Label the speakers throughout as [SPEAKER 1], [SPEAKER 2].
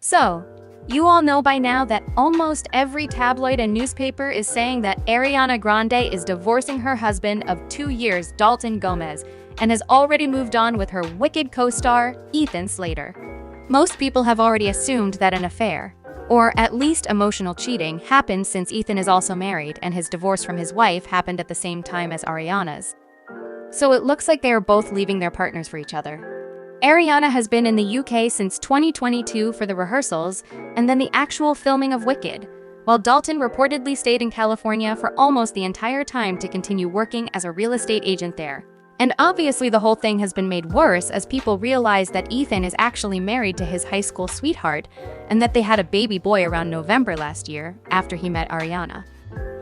[SPEAKER 1] So, you all know by now that almost every tabloid and newspaper is saying that Ariana Grande is divorcing her husband of 2 years, Dalton Gomez, and has already moved on with her Wicked co-star, Ethan Slater. Most people have already assumed that an affair, or at least emotional cheating, happened since Ethan is also married and his divorce from his wife happened at the same time as Ariana's. So it looks like they are both leaving their partners for each other. Ariana has been in the UK since 2022 for the rehearsals and then the actual filming of Wicked, while Dalton reportedly stayed in California for almost the entire time to continue working as a real estate agent there. And obviously the whole thing has been made worse as people realize that Ethan is actually married to his high school sweetheart and that they had a baby boy around November last year after he met Ariana.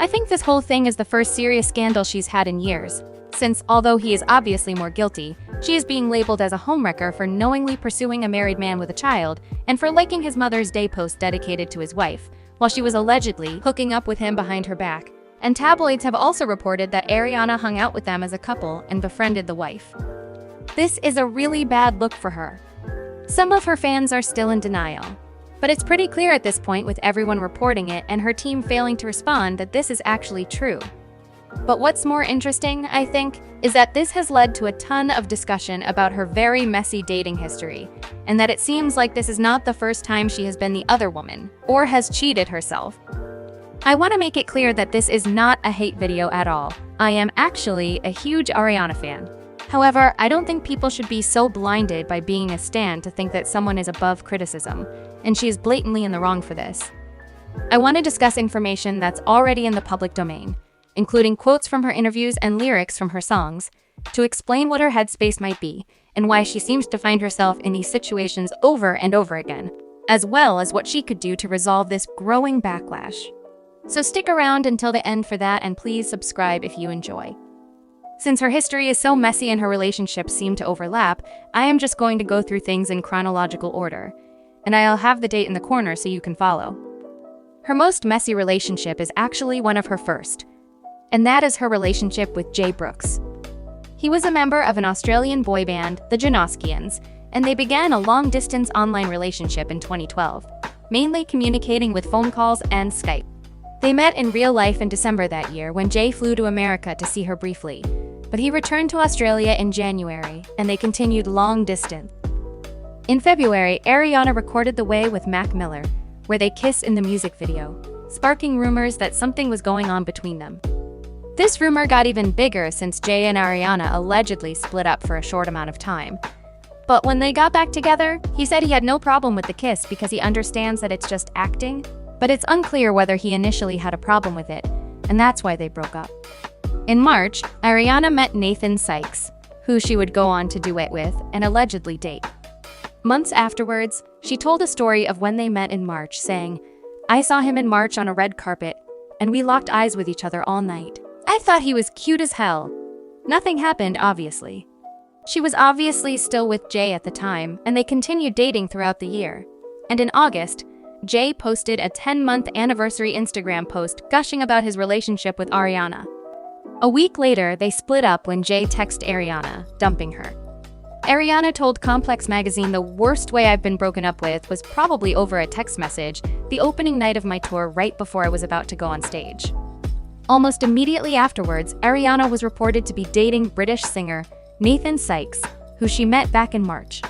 [SPEAKER 1] I think this whole thing is the first serious scandal she's had in years, since although he is obviously more guilty, she is being labeled as a homewrecker for knowingly pursuing a married man with a child and for liking his Mother's Day post dedicated to his wife, while she was allegedly hooking up with him behind her back. And tabloids have also reported that Ariana hung out with them as a couple and befriended the wife. This is a really bad look for her. Some of her fans are still in denial, but it's pretty clear at this point with everyone reporting it and her team failing to respond that this is actually true. But what's more interesting, I think, is that this has led to a ton of discussion about her very messy dating history, and that it seems like this is not the first time she has been the other woman, or has cheated herself. I want to make it clear that this is not a hate video at all. I am actually a huge Ariana fan. However, I don't think people should be so blinded by being a stan to think that someone is above criticism, and she is blatantly in the wrong for this. I want to discuss information that's already in the public domain, including quotes from her interviews and lyrics from her songs, to explain what her headspace might be and why she seems to find herself in these situations over and over again, as well as what she could do to resolve this growing backlash. So stick around until the end for that, and please subscribe if you enjoy. Since her history is so messy and her relationships seem to overlap, I am just going to go through things in chronological order, and I'll have the date in the corner so you can follow. Her most messy relationship is actually one of her first, and that is her relationship with Jay Brooks. He was a member of an Australian boy band, the Janoskians, and they began a long-distance online relationship in 2012, mainly communicating with phone calls and Skype. They met in real life in December that year when Jay flew to America to see her briefly, but he returned to Australia in January, and they continued long distance. In February, Ariana recorded The Way with Mac Miller, where they kiss in the music video, sparking rumors that something was going on between them. This rumor got even bigger since Jay and Ariana allegedly split up for a short amount of time. But when they got back together, he said he had no problem with the kiss because he understands that it's just acting, but it's unclear whether he initially had a problem with it, and that's why they broke up. In March, Ariana met Nathan Sykes, who she would go on to duet with and allegedly date. Months afterwards, she told a story of when they met in March, saying, "I saw him in March on a red carpet, and we locked eyes with each other all night. I thought he was cute as hell." Nothing happened, obviously. She was obviously still with Jay at the time, and they continued dating throughout the year. And in August, Jay posted a 10-month anniversary Instagram post gushing about his relationship with Ariana. A week later, they split up when Jay texted Ariana, dumping her. Ariana told Complex magazine, "The worst way I've been broken up with was probably over a text message the opening night of my tour right before I was about to go on stage." Almost immediately afterwards, Ariana was reported to be dating British singer Nathan Sykes, who she met back in March.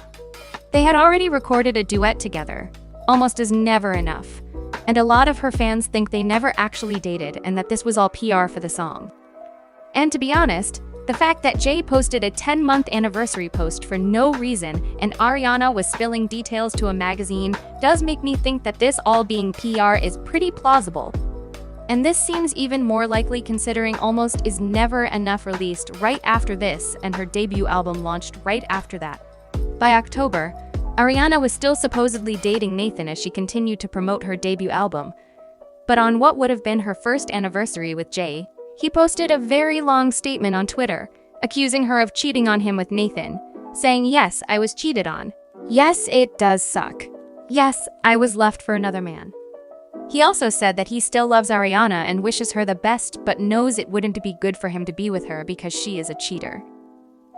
[SPEAKER 1] They had already recorded a duet together, Almost Is Never Enough, and a lot of her fans think they never actually dated and that this was all PR for the song. And to be honest, the fact that Jay posted a 10-month anniversary post for no reason and Ariana was spilling details to a magazine does make me think that this all being PR is pretty plausible. And this seems even more likely considering Almost Is Never Enough released right after this and her debut album launched right after that. By October, Ariana was still supposedly dating Nathan as she continued to promote her debut album. But on what would have been her first anniversary with Jay, he posted a very long statement on Twitter, accusing her of cheating on him with Nathan, saying, "Yes, I was cheated on. Yes, it does suck. Yes, I was left for another man." He also said that he still loves Ariana and wishes her the best, but knows it wouldn't be good for him to be with her because she is a cheater.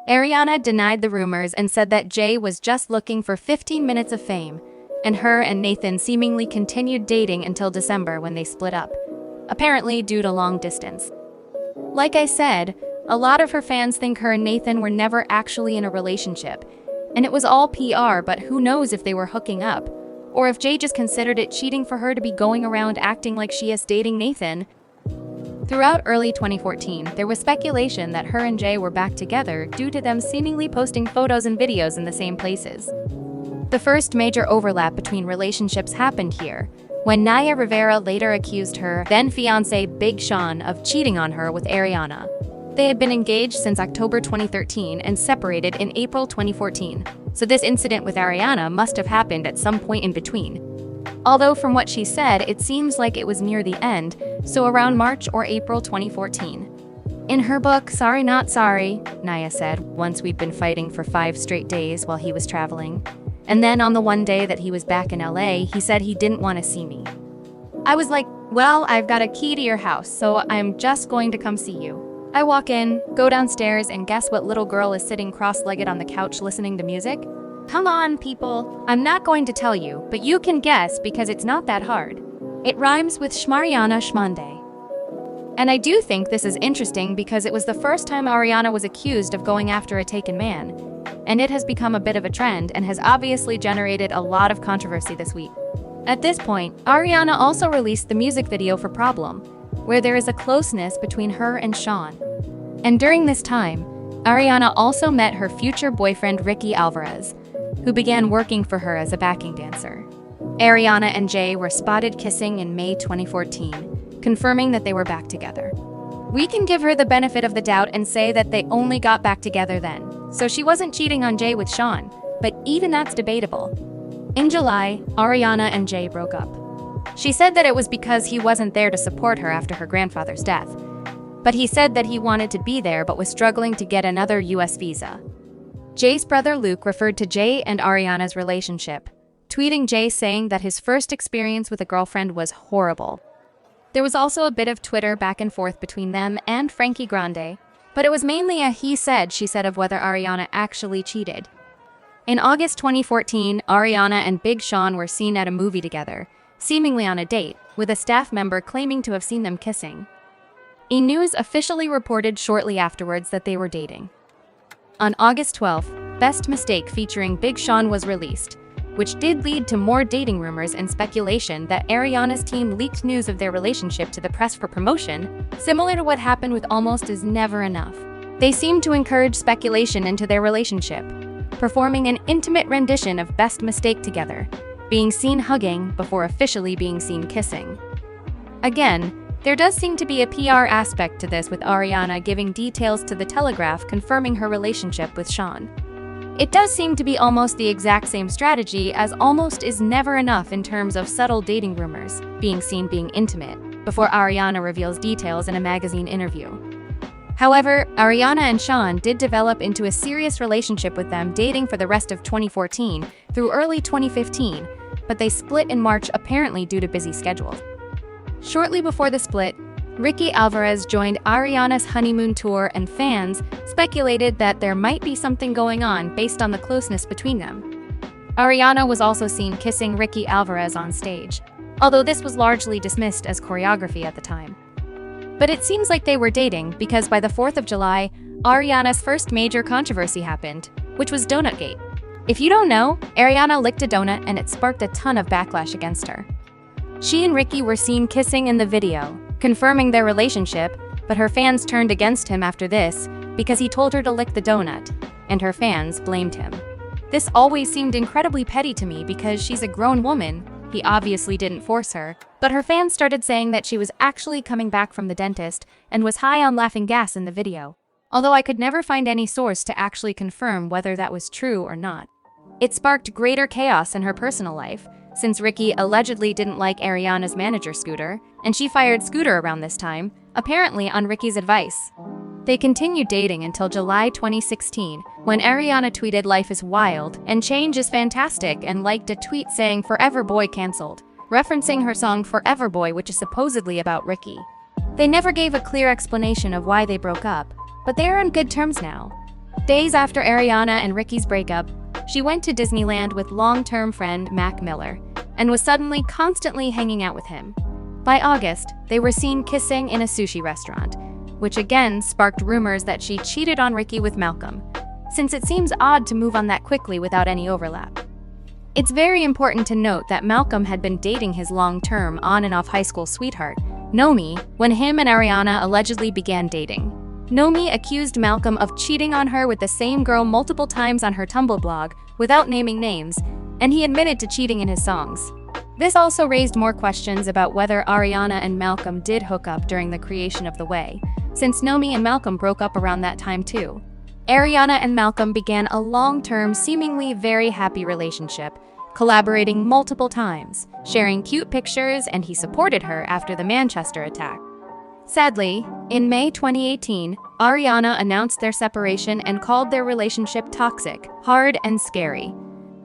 [SPEAKER 1] Ariana denied the rumors and said that Jay was just looking for 15 minutes of fame, and her and Nathan seemingly continued dating until December when they split up, apparently due to long distance. Like I said, a lot of her fans think her and Nathan were never actually in a relationship, and it was all PR, but who knows if they were hooking up, or if Jay just considered it cheating for her to be going around acting like she is dating Nathan. Throughout early 2014, there was speculation that her and Jay were back together due to them seemingly posting photos and videos in the same places. The first major overlap between relationships happened here, when Naya Rivera later accused her then-fiancé Big Sean of cheating on her with Ariana. They had been engaged since October 2013 and separated in April 2014, so this incident with Ariana must have happened at some point in between. Although from what she said, it seems like it was near the end, so around March or April 2014. In her book, Sorry Not Sorry, Naya said, once we'd been fighting for 5 straight days while he was traveling. And then on the one day that he was back in LA, he said he didn't want to see me. I was like, well, I've got a key to your house, so I'm just going to come see you. I walk in, go downstairs, and guess what little girl is sitting cross-legged on the couch listening to music? Come on, people. I'm not going to tell you, but you can guess because it's not that hard. It rhymes with Shmariana Shmonday. And I do think this is interesting because it was the first time Ariana was accused of going after a taken man, and it has become a bit of a trend and has obviously generated a lot of controversy this week. At this point, Ariana also released the music video for Problem, where there is a closeness between her and Sean. And during this time, Ariana also met her future boyfriend Ricky Alvarez, who began working for her as a backing dancer. Ariana and Jay were spotted kissing in May 2014, confirming that they were back together. We can give her the benefit of the doubt and say that they only got back together then, so she wasn't cheating on Jay with Sean, but even that's debatable. In July, Ariana and Jay broke up. She said that it was because he wasn't there to support her after her grandfather's death, but he said that he wanted to be there but was struggling to get another US visa. Jay's brother Luke referred to Jay and Ariana's relationship, tweeting Jay saying that his first experience with a girlfriend was horrible. There was also a bit of Twitter back and forth between them and Frankie Grande, but it was mainly a he said, she said of whether Ariana actually cheated. In August 2014, Ariana and Big Sean were seen at a movie together, seemingly on a date, with a staff member claiming to have seen them kissing. E! News officially reported shortly afterwards that they were dating. On August 12th, Best Mistake featuring Big Sean was released, which did lead to more dating rumors and speculation that Ariana's team leaked news of their relationship to the press for promotion, similar to what happened with Almost Is Never Enough. They seemed to encourage speculation into their relationship, performing an intimate rendition of Best Mistake together, being seen hugging before officially being seen kissing. Again, there does seem to be a PR aspect to this, with Ariana giving details to The Telegraph confirming her relationship with Sean. It does seem to be almost the exact same strategy as Almost Is Never Enough in terms of subtle dating rumors, being seen being intimate, before Ariana reveals details in a magazine interview. However, Ariana and Sean did develop into a serious relationship, with them dating for the rest of 2014 through early 2015, but they split in March apparently due to busy schedules. Shortly before the split, Ricky Alvarez joined Ariana's honeymoon tour, and fans speculated that there might be something going on based on the closeness between them. Ariana was also seen kissing Ricky Alvarez on stage, although this was largely dismissed as choreography at the time. But it seems like they were dating because by the 4th of July, Ariana's first major controversy happened, which was Donutgate. If you don't know, Ariana licked a donut and it sparked a ton of backlash against her. She and Ricky were seen kissing in the video, confirming their relationship, but her fans turned against him after this because he told her to lick the donut, and her fans blamed him. This always seemed incredibly petty to me because she's a grown woman. He obviously didn't force her, but her fans started saying that she was actually coming back from the dentist and was high on laughing gas in the video, although I could never find any source to actually confirm whether that was true or not. It sparked greater chaos in her personal life, since Ricky allegedly didn't like Ariana's manager Scooter, and she fired Scooter around this time, apparently on Ricky's advice. They continued dating until July 2016, when Ariana tweeted "Life is wild" and "Change is fantastic" and liked a tweet saying "Forever Boy cancelled," referencing her song Forever Boy, which is supposedly about Ricky. They never gave a clear explanation of why they broke up, but they are on good terms now. Days after Ariana and Ricky's breakup, she went to Disneyland with long-term friend Mac Miller and was suddenly constantly hanging out with him. By August, they were seen kissing in a sushi restaurant, which again sparked rumors that she cheated on Ricky with Malcolm, since it seems odd to move on that quickly without any overlap. It's very important to note that Malcolm had been dating his long-term on and off high school sweetheart, Nomi, when him and Ariana allegedly began dating. Nomi accused Malcolm of cheating on her with the same girl multiple times on her Tumblr blog, without naming names, and he admitted to cheating in his songs. This also raised more questions about whether Ariana and Malcolm did hook up during the creation of The Way, since Nomi and Malcolm broke up around that time too. Ariana and Malcolm began a long-term, seemingly very happy relationship, collaborating multiple times, sharing cute pictures, and he supported her after the Manchester attack. Sadly, in May 2018, Ariana announced their separation and called their relationship toxic, hard, and scary.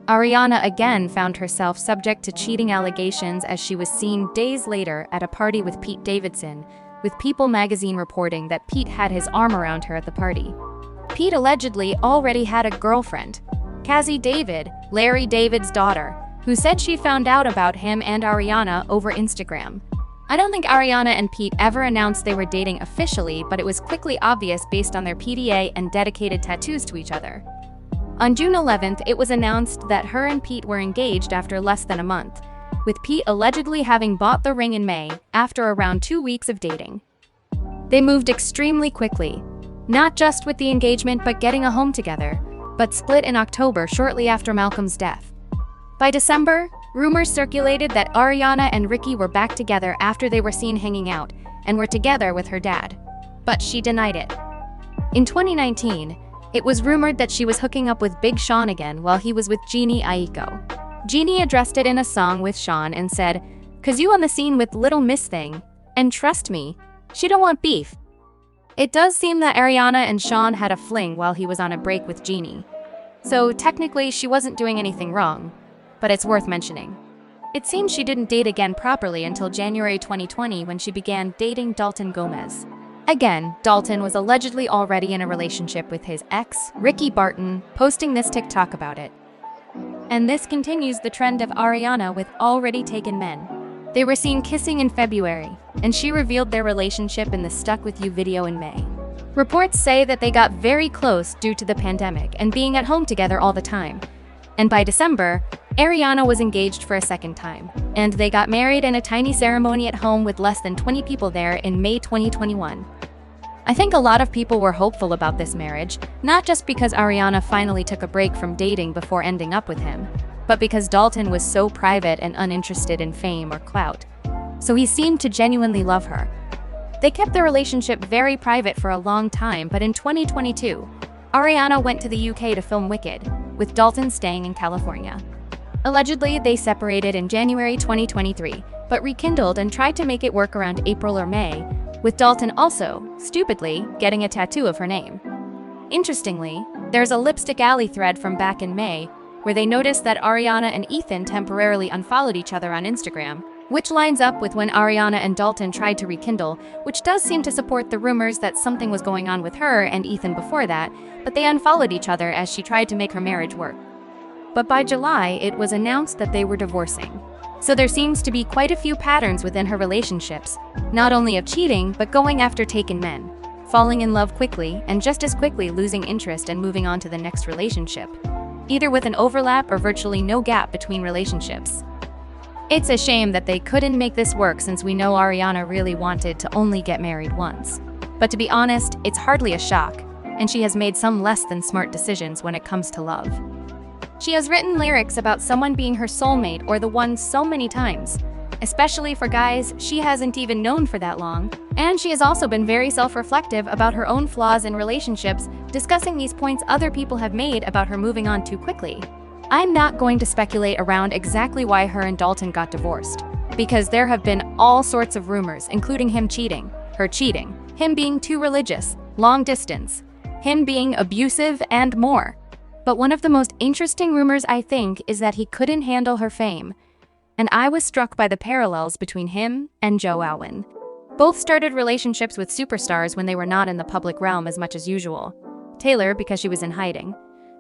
[SPEAKER 1] Ariana again found herself subject to cheating allegations as she was seen days later at a party with Pete Davidson, with People magazine reporting that Pete had his arm around her at the party. Pete allegedly already had a girlfriend, Cazzie David, Larry David's daughter, who said she found out about him and Ariana over Instagram. I don't think Ariana and Pete ever announced they were dating officially, but it was quickly obvious based on their PDA and dedicated tattoos to each other. On June 11th, it was announced that her and Pete were engaged after less than a month, with Pete allegedly having bought the ring in May after around 2 weeks of dating. They moved extremely quickly, not just with the engagement but getting a home together, but split in October shortly after Malcolm's death. By December, rumors circulated that Ariana and Ricky were back together after they were seen hanging out and were together with her dad, but she denied it. In 2019, it was rumored that she was hooking up with Big Sean again while he was with Jhene Aiko. Jhene addressed it in a song with Sean and said, "'Cause you on the scene with Little Miss Thing, and trust me, she don't want beef." It does seem that Ariana and Sean had a fling while he was on a break with Jhene. So technically she wasn't doing anything wrong, but it's worth mentioning. It seems she didn't date again properly until January 2020 when she began dating Dalton Gomez. Again, Dalton was allegedly already in a relationship with his ex, Ricky Barton, posting this TikTok about it. And this continues the trend of Ariana with already taken men. They were seen kissing in February, and she revealed their relationship in the Stuck With You video in May. Reports say that they got very close due to the pandemic and being at home together all the time. And by December, Ariana was engaged for a second time, and they got married in a tiny ceremony at home with less than 20 people there in May 2021. I think a lot of people were hopeful about this marriage, not just because Ariana finally took a break from dating before ending up with him, but because Dalton was so private and uninterested in fame or clout. So he seemed to genuinely love her. They kept their relationship very private for a long time, but in 2022, Ariana went to the UK to film Wicked, with Dalton staying in California. Allegedly, they separated in January 2023, but rekindled and tried to make it work around April or May, with Dalton also, stupidly, getting a tattoo of her name. Interestingly, there's a Lipstick Alley thread from back in May, where they noticed that Ariana and Ethan temporarily unfollowed each other on Instagram, which lines up with when Ariana and Dalton tried to rekindle, which does seem to support the rumors that something was going on with her and Ethan before that, but they unfollowed each other as she tried to make her marriage work. But by July, it was announced that they were divorcing. So there seems to be quite a few patterns within her relationships, not only of cheating, but going after taken men, falling in love quickly, and just as quickly losing interest and moving on to the next relationship, either with an overlap or virtually no gap between relationships. It's a shame that they couldn't make this work since we know Ariana really wanted to only get married once. But to be honest, it's hardly a shock, and she has made some less than smart decisions when it comes to love. She has written lyrics about someone being her soulmate or the one so many times, especially for guys she hasn't even known for that long. And she has also been very self-reflective about her own flaws in relationships, discussing these points other people have made about her moving on too quickly. I'm not going to speculate around exactly why her and Dalton got divorced, because there have been all sorts of rumors, including him cheating, her cheating, him being too religious, long distance, him being abusive, and more. But one of the most interesting rumors, I think, is that he couldn't handle her fame. And I was struck by the parallels between him and Joe Alwyn. Both started relationships with superstars when they were not in the public realm as much as usual. Taylor, because she was in hiding.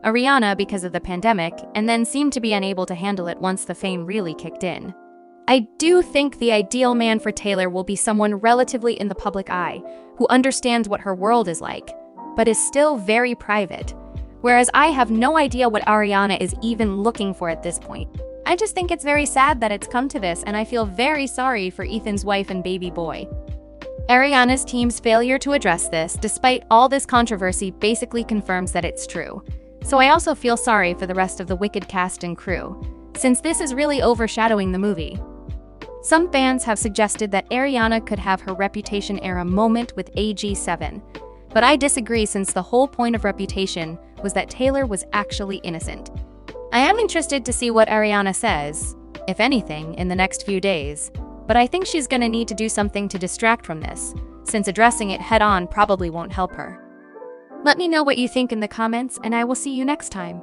[SPEAKER 1] Ariana because of the pandemic, and then seemed to be unable to handle it once the fame really kicked in. I do think the ideal man for Taylor will be someone relatively in the public eye, who understands what her world is like, but is still very private. Whereas I have no idea what Ariana is even looking for at this point. I just think it's very sad that it's come to this, and I feel very sorry for Ethan's wife and baby boy. Ariana's team's failure to address this, despite all this controversy, basically confirms that it's true. So I also feel sorry for the rest of the Wicked cast and crew, since this is really overshadowing the movie. Some fans have suggested that Ariana could have her Reputation-era moment with AG7, but I disagree since the whole point of Reputation was that Taylor was actually innocent. I am interested to see what Ariana says, if anything, in the next few days, but I think she's gonna need to do something to distract from this, since addressing it head-on probably won't help her. Let me know what you think in the comments, and I will see you next time.